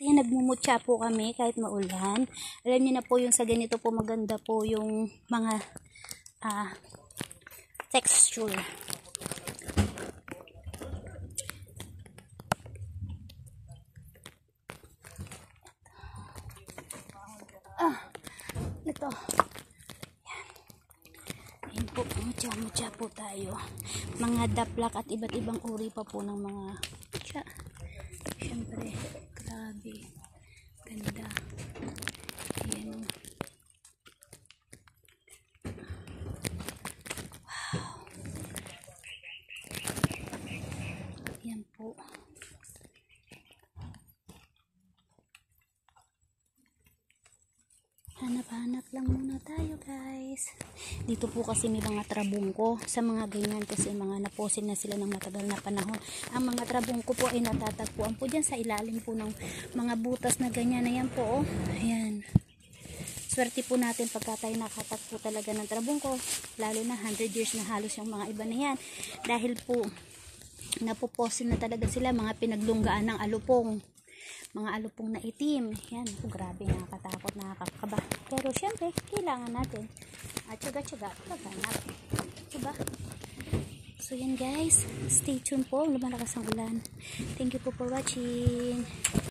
Ayan, nagmumutya po kami kahit maulan. Alam niyo na po yung sa ganito po maganda po yung mga texture. Ito. Ayan po, mutya po tayo. Mga daplak at iba't ibang uri pa po ng mga mutya. Siyempre, grabe. Ganda. Ayan. Wow. Ayan po. Hanap-hanap lang muna tayo, guys. Dito po kasi may mga trabungko sa mga ganyan kasi mga naposin na sila ng matagal na panahon. Ang mga trabungko po ay natatagpuan po dyan sa ilalim po ng mga butas na ganyan. Ayan po, oh. Ayan. Swerte po natin pagka tayo nakatagpo talaga ng trabungko. Lalo na 100 years na halos yung mga iba na yan. Dahil po, napoposin na talaga sila, mga pinaglunggaan ng alupong. Mga alupong na itim. Yan, oh, grabe, nakakatakot, nakakakaba. Pero syempre, kailangan natin at tsaga-tsaga paghanap. Diba? So yan guys, stay tuned po, lumalakas ang ulan. Thank you po for watching.